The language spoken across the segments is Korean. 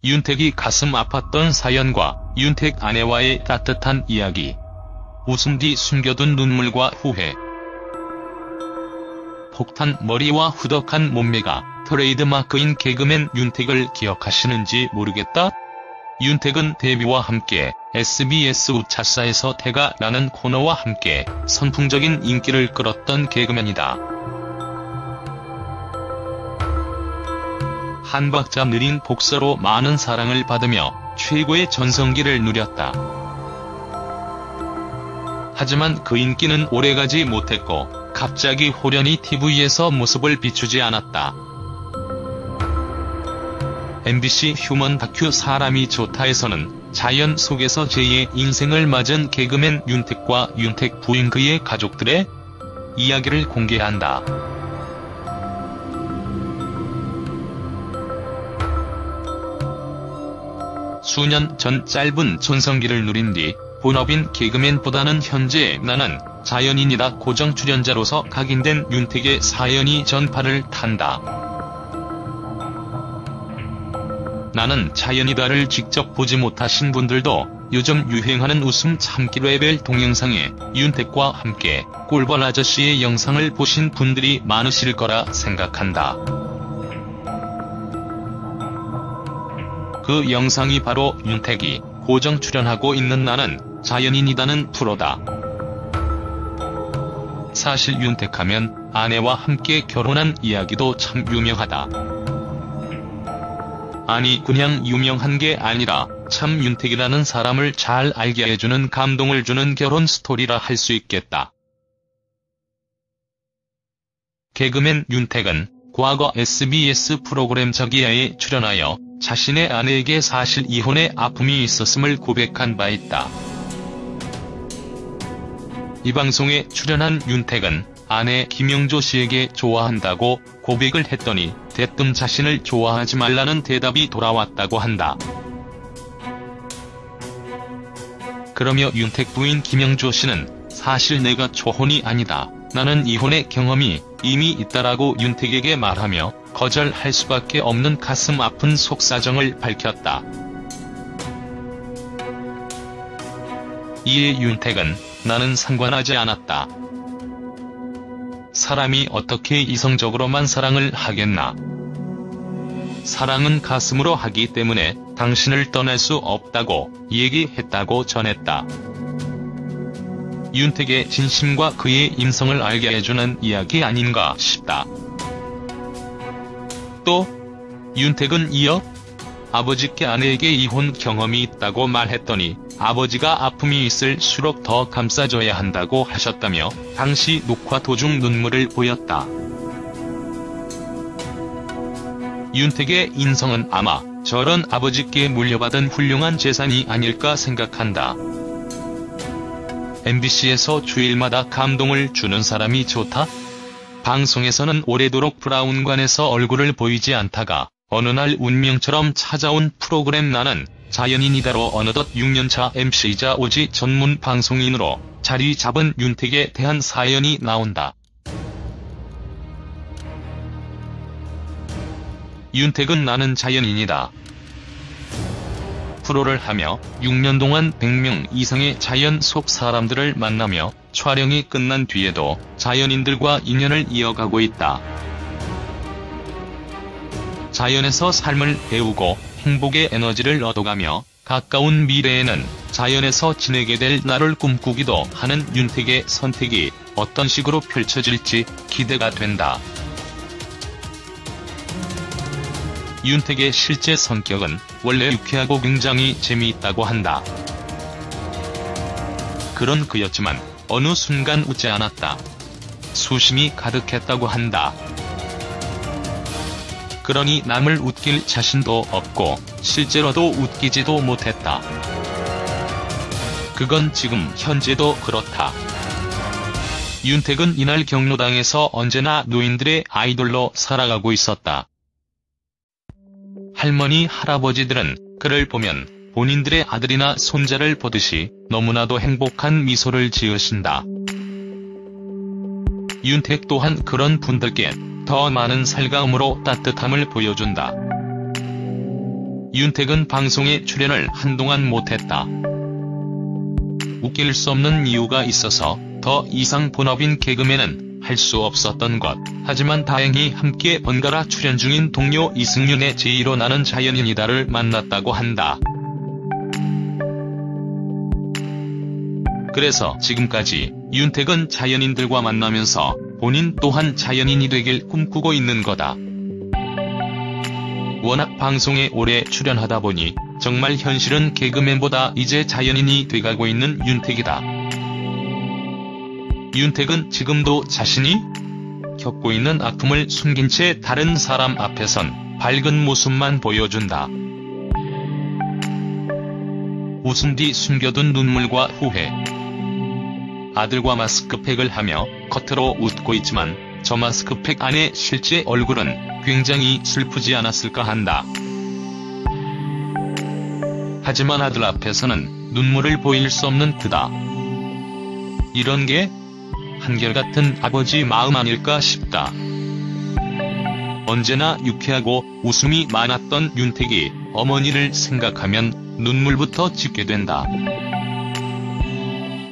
윤택이 가슴 아팠던 사연과 윤택 아내와의 따뜻한 이야기. 웃음 뒤 숨겨둔 눈물과 후회. 폭탄 머리와 후덕한 몸매가 트레이드마크인 개그맨 윤택을 기억하시는지 모르겠다? 윤택은 데뷔와 함께 SBS 우차사에서 태가 라는 코너와 함께 선풍적인 인기를 끌었던 개그맨이다. 한 박자 느린 복서로 많은 사랑을 받으며 최고의 전성기를 누렸다. 하지만 그 인기는 오래가지 못했고 갑자기 호련히 TV에서 모습을 비추지 않았다. MBC 휴먼 다큐 사람이 좋다에서는 자연 속에서 제2의 인생을 맞은 개그맨 윤택과 윤택 부인 그의 가족들의 이야기를 공개한다. 수년 전 짧은 전성기를 누린 뒤 본업인 개그맨보다는 현재 나는 자연인이다 고정 출연자로서 각인된 윤택의 사연이 전파를 탄다. 나는 자연이다를 직접 보지 못하신 분들도 요즘 유행하는 웃음 참기 레벨 동영상에 윤택과 함께 꿀벌 아저씨의 영상을 보신 분들이 많으실 거라 생각한다. 그 영상이 바로 윤택이 고정 출연하고 있는 나는 자연인이다는 프로다. 사실 윤택하면 아내와 함께 결혼한 이야기도 참 유명하다. 아니 그냥 유명한 게 아니라 참 윤택이라는 사람을 잘 알게 해주는 감동을 주는 결혼 스토리라 할 수 있겠다. 개그맨 윤택은 과거 SBS 프로그램 저기야에 출연하여 자신의 아내에게 사실 이혼의 아픔이 있었음을 고백한 바 있다. 이 방송에 출연한 윤택은 아내 김영조 씨에게 좋아한다고 고백을 했더니 대뜸 자신을 좋아하지 말라는 대답이 돌아왔다고 한다. 그러며 윤택 부인 김영조 씨는 사실 내가 초혼이 아니다. 나는 이혼의 경험이 이미 있다라고 윤택에게 말하며 거절할 수밖에 없는 가슴 아픈 속사정을 밝혔다. 이에 윤택은 나는 상관하지 않았다. 사람이 어떻게 이성적으로만 사랑을 하겠나. 사랑은 가슴으로 하기 때문에 당신을 떠날 수 없다고 얘기했다고 전했다. 윤택의 진심과 그의 인성을 알게 해주는 이야기 아닌가 싶다. 또 윤택은 이어 아버지께 아내에게 이혼 경험이 있다고 말했더니 아버지가 아픔이 있을수록 더 감싸줘야 한다고 하셨다며 당시 녹화 도중 눈물을 보였다. 윤택의 인성은 아마 저런 아버지께 물려받은 훌륭한 재산이 아닐까 생각한다. MBC에서 주일마다 감동을 주는 사람이 좋다? 방송에서는 오래도록 브라운관에서 얼굴을 보이지 않다가 어느 날 운명처럼 찾아온 프로그램 나는 자연인이다로 어느덧 6년차 MC이자 오지 전문 방송인으로 자리 잡은 윤택에 대한 사연이 나온다. 윤택은 나는 자연인이다. 프로를 하며 6년 동안 100명 이상의 자연 속 사람들을 만나며 촬영이 끝난 뒤에도 자연인들과 인연을 이어가고 있다. 자연에서 삶을 배우고 행복의 에너지를 얻어가며 가까운 미래에는 자연에서 지내게 될 날을 꿈꾸기도 하는 윤택의 선택이 어떤 식으로 펼쳐질지 기대가 된다. 윤택의 실제 성격은 원래 유쾌하고 굉장히 재미있다고 한다. 그런 그였지만 어느 순간 웃지 않았다. 수심이 가득했다고 한다. 그러니 남을 웃길 자신도 없고 실제로도 웃기지도 못했다. 그건 지금 현재도 그렇다. 윤택은 이날 경로당에서 언제나 노인들의 아이돌로 살아가고 있었다. 할머니, 할아버지들은 그를 보면 본인들의 아들이나 손자를 보듯이 너무나도 행복한 미소를 지으신다. 윤택 또한 그런 분들께 더 많은 살가움으로 따뜻함을 보여준다. 윤택은 방송에 출연을 한동안 못했다. 웃길 수 없는 이유가 있어서 더 이상 본업인 개그맨은 할 수 없었던 것. 하지만 다행히 함께 번갈아 출연 중인 동료 이승윤의 제2로 나는 자연인이다를 만났다고 한다. 그래서 지금까지 윤택은 자연인들과 만나면서 본인 또한 자연인이 되길 꿈꾸고 있는 거다. 워낙 방송에 오래 출연하다 보니 정말 현실은 개그맨보다 이제 자연인이 돼가고 있는 윤택이다. 윤택은 지금도 자신이 겪고 있는 아픔을 숨긴 채 다른 사람 앞에선 밝은 모습만 보여준다. 웃음 뒤 숨겨둔 눈물과 후회. 아들과 마스크팩을 하며 겉으로 웃고 있지만 저 마스크팩 안의 실제 얼굴은 굉장히 슬프지 않았을까 한다. 하지만 아들 앞에서는 눈물을 보일 수 없는 그다. 이런 게 한결같은 아버지 마음 아닐까 싶다. 언제나 유쾌하고 웃음이 많았던 윤택이 어머니를 생각하면 눈물부터 짓게 된다.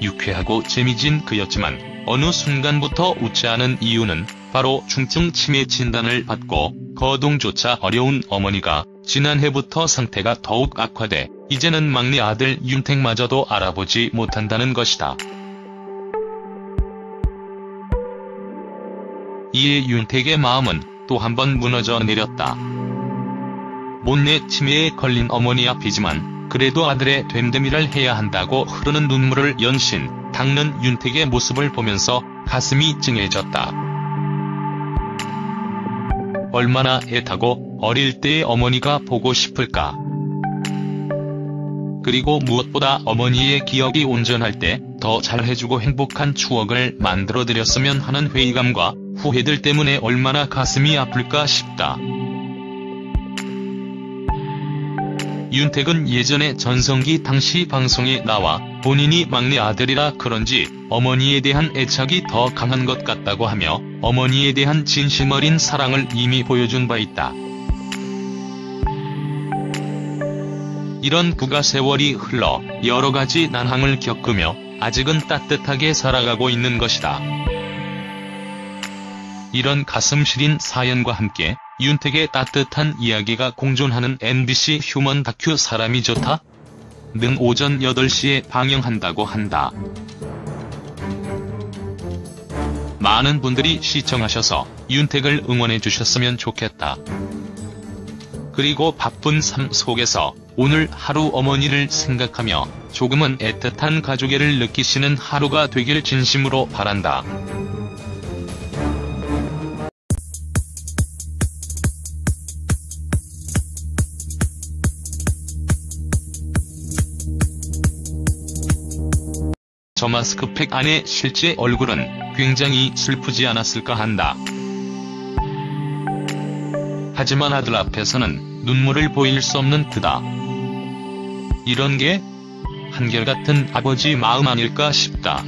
유쾌하고 재미진 그였지만 어느 순간부터 웃지 않은 이유는 바로 중증 치매 진단을 받고 거동조차 어려운 어머니가 지난해부터 상태가 더욱 악화돼 이제는 막내 아들 윤택마저도 알아보지 못한다는 것이다. 이에 윤택의 마음은 또 한 번 무너져 내렸다. 못내 치매에 걸린 어머니 앞이지만 그래도 아들의 됨됨이를 해야 한다고 흐르는 눈물을 연신 닦는 윤택의 모습을 보면서 가슴이 찡해졌다. 얼마나 애타고 어릴 때의 어머니가 보고 싶을까. 그리고 무엇보다 어머니의 기억이 온전할 때 더 잘해주고 행복한 추억을 만들어드렸으면 하는 회의감과 후회들 때문에 얼마나 가슴이 아플까 싶다. 윤택은 예전에 전성기 당시 방송에 나와 본인이 막내 아들이라 그런지 어머니에 대한 애착이 더 강한 것 같다고 하며 어머니에 대한 진심 어린 사랑을 이미 보여준 바 있다. 이런 그가 세월이 흘러 여러 가지 난항을 겪으며 아직은 따뜻하게 살아가고 있는 것이다. 이런 가슴 시린 사연과 함께 윤택의 따뜻한 이야기가 공존하는 MBC 휴먼 다큐 사람이 좋다? 는 오전 8시에 방영한다고 한다. 많은 분들이 시청하셔서 윤택을 응원해주셨으면 좋겠다. 그리고 바쁜 삶 속에서 오늘 하루 어머니를 생각하며 조금은 애틋한 가족애를 느끼시는 하루가 되길 진심으로 바란다. 저 마스크팩 안의 실제 얼굴은 굉장히 슬프지 않았을까 한다. 하지만 아들 앞에서는 눈물을 보일 수 없는 그다. 이런 게 한결같은 아버지 마음 아닐까 싶다.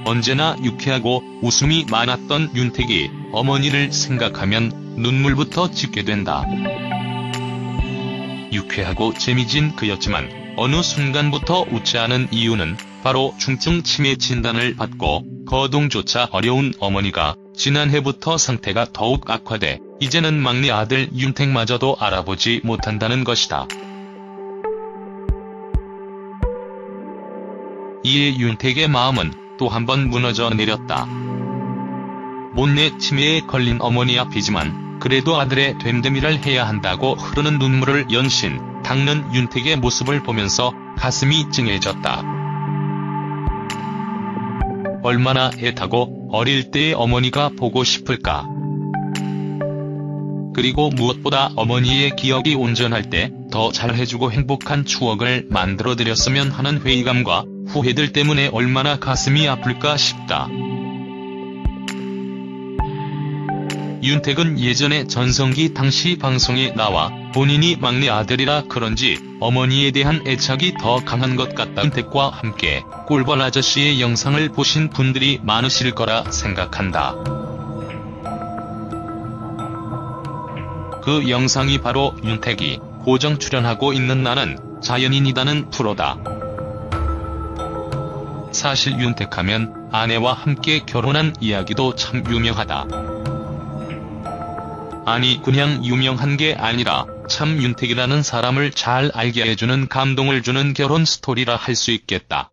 언제나 유쾌하고 웃음이 많았던 윤택이 어머니를 생각하면 눈물부터 짓게 된다. 유쾌하고 재미진 그였지만 어느 순간부터 웃지 않은 이유는 바로 중증 치매 진단을 받고 거동조차 어려운 어머니가 지난해부터 상태가 더욱 악화돼 이제는 막내 아들 윤택마저도 알아보지 못한다는 것이다. 이에 윤택의 마음은 또 한 번 무너져 내렸다. 못내 치매에 걸린 어머니 앞이지만 그래도 아들의 됨됨이를 해야 한다고 흐르는 눈물을 연신 닦는 윤택의 모습을 보면서 가슴이 찡해졌다. 얼마나 애타고 어릴 때의 어머니가 보고 싶을까. 그리고 무엇보다 어머니의 기억이 온전할 때 더 잘해주고 행복한 추억을 만들어드렸으면 하는 회의감과 후회들 때문에 얼마나 가슴이 아플까 싶다. 윤택은 예전에 전성기 당시 방송에 나와 본인이 막내 아들이라 그런지 어머니에 대한 애착이 더 강한 것 같다. 윤택과 함께 꿀벌 아저씨의 영상을 보신 분들이 많으실 거라 생각한다. 그 영상이 바로 윤택이 고정 출연하고 있는 나는 자연인이다는 프로다. 사실 윤택하면 아내와 함께 결혼한 이야기도 참 유명하다. 아니 그냥 유명한 게 아니라 참 윤택이라는 사람을 잘 알게 해주는 감동을 주는 결혼 스토리라 할 수 있겠다.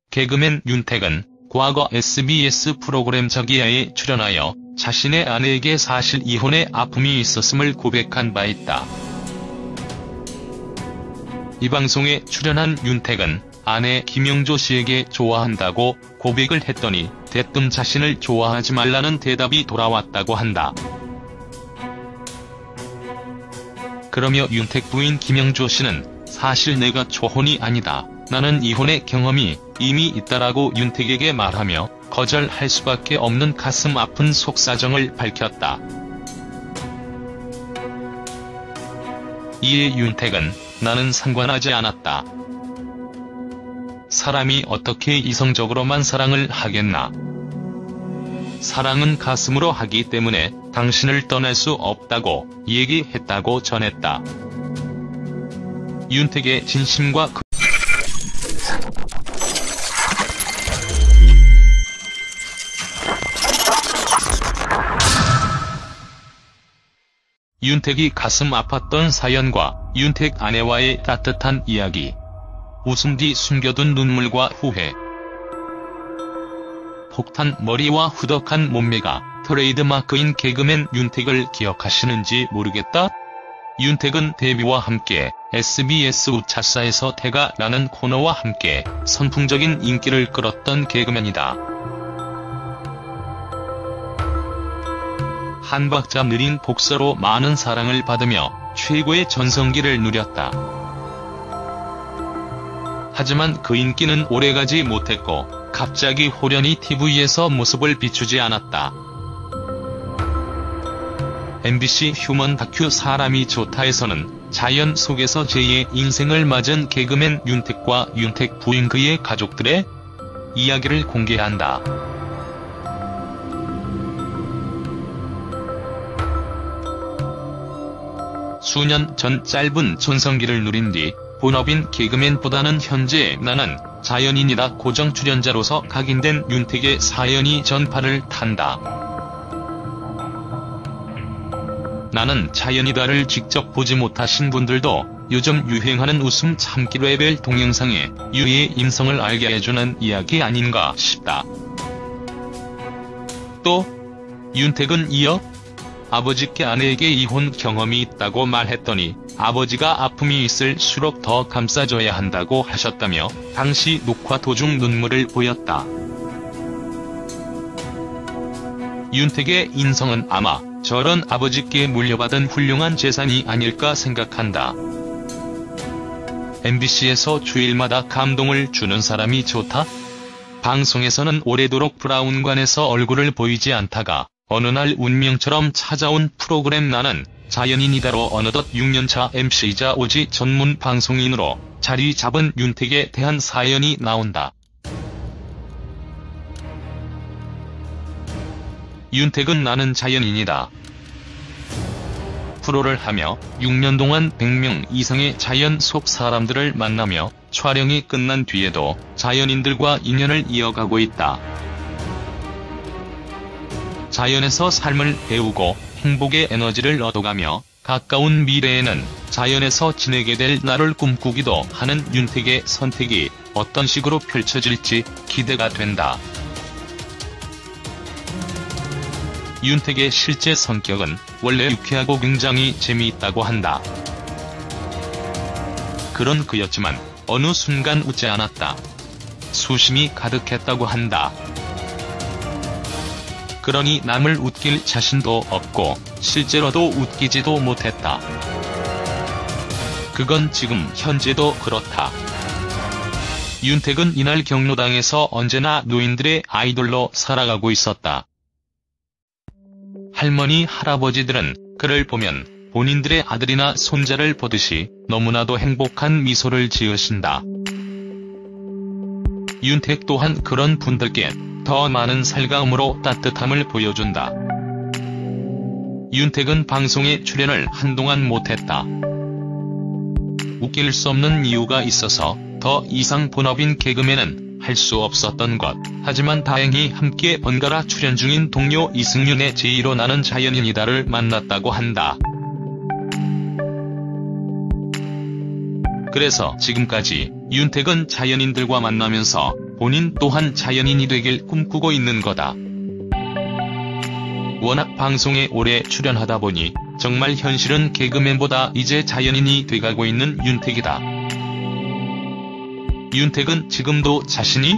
개그맨 윤택은 과거 SBS 프로그램 저기야에 출연하여 자신의 아내에게 사실 이혼의 아픔이 있었음을 고백한 바 있다. 이 방송에 출연한 윤택은 아내 김영조 씨에게 좋아한다고 고백을 했더니 대뜸 자신을 좋아하지 말라는 대답이 돌아왔다고 한다. 그러며 윤택 부인 김영조 씨는 사실 내가 초혼이 아니다. 나는 이혼의 경험이 이미 있다라고 윤택에게 말하며 거절할 수밖에 없는 가슴 아픈 속사정을 밝혔다. 이에 윤택은 나는 상관하지 않았다. 사람이 어떻게 이성적으로만 사랑을 하겠나. 사랑은 가슴으로 하기 때문에 당신을 떠날 수 없다고 얘기했다고 전했다. 윤택의 진심과 윤택이 가슴 아팠던 사연과 윤택 아내와의 따뜻한 이야기. 웃음 뒤 숨겨둔 눈물과 후회. 폭탄 머리와 후덕한 몸매가 트레이드마크인 개그맨 윤택을 기억하시는지 모르겠다? 윤택은 데뷔와 함께 SBS 우차사에서 태가라는 코너와 함께 선풍적인 인기를 끌었던 개그맨이다. 한 박자 느린 복서로 많은 사랑을 받으며 최고의 전성기를 누렸다. 하지만 그 인기는 오래가지 못했고 갑자기 호련히 TV에서 모습을 비추지 않았다. MBC 휴먼 다큐 사람이 좋다에서는 자연 속에서 제2의 인생을 맞은 개그맨 윤택과 윤택 부인 그의 가족들의 이야기를 공개한다. 수년 전 짧은 전성기를 누린 뒤 본업인 개그맨보다는 현재 나는 자연인이다 고정 출연자로서 각인된 윤택의 사연이 전파를 탄다. 나는 자연이다를 직접 보지 못하신 분들도 요즘 유행하는 웃음 참기 레벨 동영상에 유의 인성을 알게 해주는 이야기 아닌가 싶다. 또 윤택은 이어 아버지께 아내에게 이혼 경험이 있다고 말했더니 아버지가 아픔이 있을수록 더 감싸줘야 한다고 하셨다며 당시 녹화 도중 눈물을 보였다. 윤택의 인성은 아마 저런 아버지께 물려받은 훌륭한 재산이 아닐까 생각한다. MBC에서 주일마다 감동을 주는 사람이 좋다? 방송에서는 오래도록 브라운관에서 얼굴을 보이지 않다가 어느 날 운명처럼 찾아온 프로그램 나는 자연인이다로 어느덧 6년차 MC이자 오지 전문 방송인으로 자리 잡은 윤택에 대한 사연이 나온다. 윤택은 나는 자연인이다. 프로를 하며 6년 동안 100명 이상의 자연 속 사람들을 만나며 촬영이 끝난 뒤에도 자연인들과 인연을 이어가고 있다. 자연에서 삶을 배우고 행복의 에너지를 얻어가며 가까운 미래에는 자연에서 지내게 될 날을 꿈꾸기도 하는 윤택의 선택이 어떤 식으로 펼쳐질지 기대가 된다. 윤택의 실제 성격은 원래 유쾌하고 굉장히 재미있다고 한다. 그런 그였지만 어느 순간 웃지 않았다. 수심이 가득했다고 한다. 그러니 남을 웃길 자신도 없고 실제로도 웃기지도 못했다. 그건 지금 현재도 그렇다. 윤택은 이날 경로당에서 언제나 노인들의 아이돌로 살아가고 있었다. 할머니 할아버지들은 그를 보면 본인들의 아들이나 손자를 보듯이 너무나도 행복한 미소를 지으신다. 윤택 또한 그런 분들께 더 많은 살가움으로 따뜻함을 보여준다. 윤택은 방송에 출연을 한동안 못했다. 웃길 수 없는 이유가 있어서 더 이상 본업인 개그맨은 할 수 없었던 것. 하지만 다행히 함께 번갈아 출연 중인 동료 이승윤의 제의로 나는 자연인이다를 만났다고 한다. 그래서 지금까지 윤택은 자연인들과 만나면서 본인 또한 자연인이 되길 꿈꾸고 있는 거다. 워낙 방송에 오래 출연하다 보니 정말 현실은 개그맨보다 이제 자연인이 돼가고 있는 윤택이다. 윤택은 지금도 자신이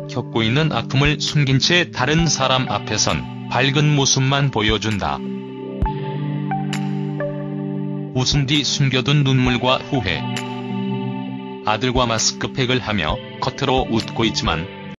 겪고 있는 아픔을 숨긴 채 다른 사람 앞에선 밝은 모습만 보여준다. 웃음 뒤 숨겨둔 눈물과 후회. 아들과 마스크팩을 하며 겉으로 웃고 있지만